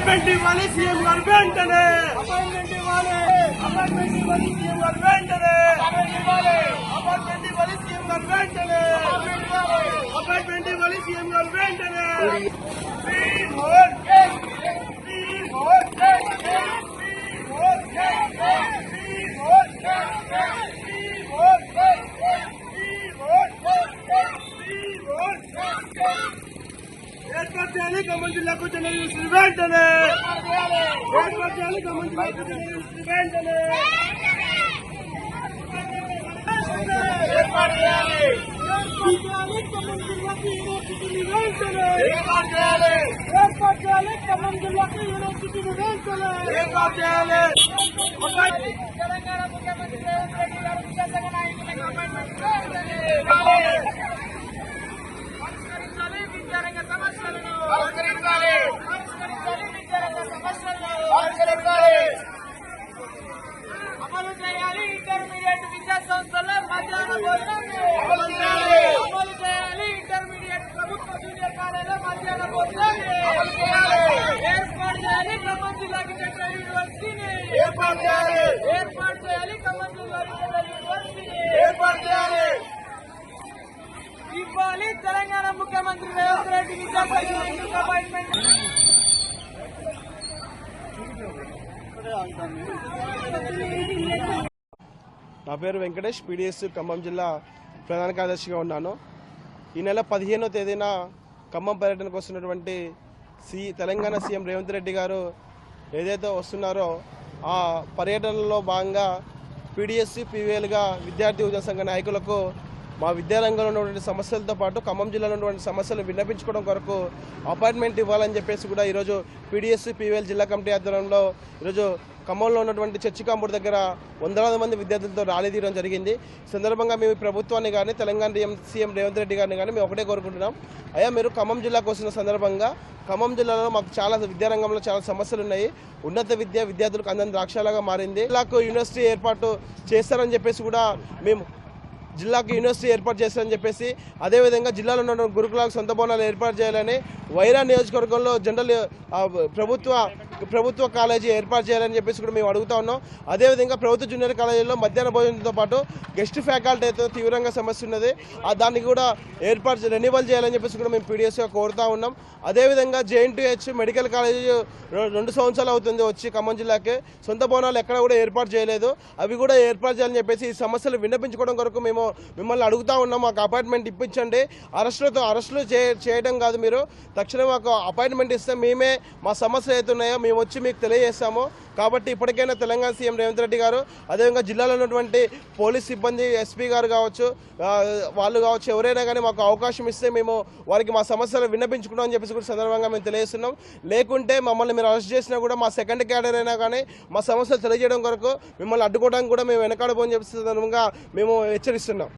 Appointment ఇవ్వాలి CM గారు వెంటనే. అపాయింట్మెంట్ ఇవ్వాలి. అపాయింట్మెంట్ ఇవ్వాలి సీఎం గారు వెంటనే. అపాయింట్మెంట్ ఇవ్వాలి సీఎం గారు వెంటనే. అపాయింట్మెంట్ ఇవ్వాలి సీఎం గారు వెంటనే. ఏర్పాటు చేయాలి ఖమ్మం జిల్లాకు జనరల్ యూనివర్సిటీ వెంటనే. ఏర్పాటు చేయాలి ఖమ్మం జిల్లాకు జనరల్ యూనివర్సిటీ వెంటనే. ఏర్పాటు చేయాలి. ఖమ్మం జిల్లాకు యూనివర్సిటీని వెంటనే. ఏర్పాటు చేయాలి. ఏర్పాటు చేయాలి ఖమ్మం జిల్లాకు యూనివర్సిటీని వెంటనే. ఏర్పాటు చేయాలి. తెలంగాణ ముఖ్యమంత్రి రేవంత్ రెడ్డి గారు విద్యాశాఖ నాయకులకు అపాయింట్మెంట్ విద్యారంగ సమస్యలను పరిష్కరించాలి. విద్యారంగ సమస్యలను పరిష్కరించాలి. అమలు చేయాలి. ఇంటర్మీడియట్ విద్యా సంస్థల్లో మధ్యాహ్న భోజనాన్ని అమలు చేయాలి. అమలు చేయాలి. ఇంటర్మీడియట్ ప్రభుత్వ జూనియర్ కాలేజీలో మధ్యాహ్న భోజనాన్ని అమలు చేయాలి. ఏర్పాటు చేయాలి. ఖమ్మం జిల్లాకి జనరల్ యూనివర్సిటీని ఏర్పాటు చేయాలి. ఏర్పాటు చేయాలి. ఖమ్మం జిల్లాకి జనరల్ యూనివర్సిటీని ఏర్పాటు చేయాలి. ఇవ్వాలి తెలంగాణ ముఖ్యమంత్రి రేవంత్ రెడ్డి విద్యాశాఖ అపాయింట్మెంట్. నా పేరు వెంకటేష్, పీడీఎస్ ఖమ్మం జిల్లా ప్రధాన కార్యదర్శిగా ఉన్నాను. ఈ నెల 15వ తేదీన ఖమ్మం పర్యటనకు వస్తున్నటువంటి తెలంగాణ సీఎం రేవంత్ రెడ్డి గారు ఏదైతే వస్తున్నారో ఆ పర్యటనలో భాగంగా పీడీఎస్ పీవీఎల్గా విద్యార్థి ఉద్యోగ సంఘ నాయకులకు మా విద్యారంగంలో ఉన్నటువంటి సమస్యలతో పాటు ఖమ్మం జిల్లాలో ఉన్నటువంటి సమస్యలు విన్నపించుకోవడం కొరకు అపాయింట్మెంట్ ఇవ్వాలని చెప్పేసి కూడా ఈరోజు పీడీఎస్ పీవీఎల్ జిల్లా కమిటీ ఆధ్వర్యంలో ఈరోజు ఖమ్మంలో ఉన్నటువంటి చర్చి కాంపూర్ దగ్గర వందలాది మంది విద్యార్థులతో ర్యాలీ తీయడం జరిగింది. ఈ సందర్భంగా మేము ప్రభుత్వాన్ని కానీ తెలంగాణ సీఎం రేవంత్ రెడ్డి గారిని కానీ మేము ఒకటే కోరుకుంటున్నాం. అయ్యా, మీరు ఖమ్మం జిల్లాకు వస్తున్న సందర్భంగా ఖమ్మం జిల్లాలో మాకు చాలా విద్యారంగంలో చాలా సమస్యలు ఉన్నాయి. ఉన్నత విద్యార్థులకు అందని ద్రాక్షలాగా మారింది. జిల్లాకు యూనివర్సిటీ ఏర్పాటు చేస్తారని చెప్పేసి కూడా మేము జిల్లాకు యూనివర్సిటీ ఏర్పాటు చేస్తారని చెప్పేసి, అదేవిధంగా జిల్లాలో ఉన్న గురుకులాలకు సొంత భవనాలు ఏర్పాటు చేయాలని, వైరా నియోజకవర్గంలో జనరల్ ప్రభుత్వ కాలేజీ ఏర్పాటు చేయాలని చెప్పేసి కూడా మేము అడుగుతా ఉన్నాం. అదేవిధంగా ప్రభుత్వ జూనియర్ కాలేజీలో మధ్యాహ్న భోజనంతో పాటు గెస్ట్ ఫ్యాకల్టీ అయితే తీవ్రంగా సమస్య ఉన్నది. దానికి కూడా రెన్యువల్ చేయాలని చెప్పేసి కూడా మేము పీడీఎస్గా కోరుతా ఉన్నాం. అదేవిధంగా జేఎన్టీహెచ్ మెడికల్ కాలేజీ 2 సంవత్సరాలు అవుతుంది వచ్చి ఖమ్మం జిల్లాకి, సొంత భవనాలు ఎక్కడ కూడా ఏర్పాటు చేయలేదు. అవి కూడా ఏర్పాటు చేయాలని చెప్పేసి ఈ సమస్యలు విన్నపించుకోవడం కొరకు మేము మిమ్మల్ని అడుగుతా ఉన్నాం. మాకు అపాయింట్మెంట్ ఇప్పించండి. అరెస్టులు చేయడం కాదు, మీరు తక్షణం మాకు అపాయింట్మెంట్ ఇస్తే మేమే మా సమస్యలు అవుతున్నాయో మేము వచ్చి మీకు తెలియజేస్తాము. కాబట్టి ఇప్పటికైనా తెలంగాణ సీఎం రేవంత్ రెడ్డి గారు, అదేవిధంగా జిల్లాలో ఉన్నటువంటి పోలీస్ సిబ్బంది, ఎస్పీ గారు కావచ్చు, వాళ్ళు కావచ్చు, ఎవరైనా కానీ మాకు అవకాశం ఇస్తే మేము వారికి మా సమస్యలు విన్నపించుకుంటామని చెప్పేసి కూడా సందర్భంగా మేము తెలియజేస్తున్నాం. లేకుంటే మమ్మల్ని మీరు అరెస్ట్ చేసినా కూడా మా సెకండ్ క్యాడర్ అయినా కానీ మా సమస్యలు తెలియజేయడం కొరకు మిమ్మల్ని అడ్డుకోవడానికి కూడా మేము వెనకాడబోని చెప్పే సందర్భంగా మేము హెచ్చరిస్తున్నాం.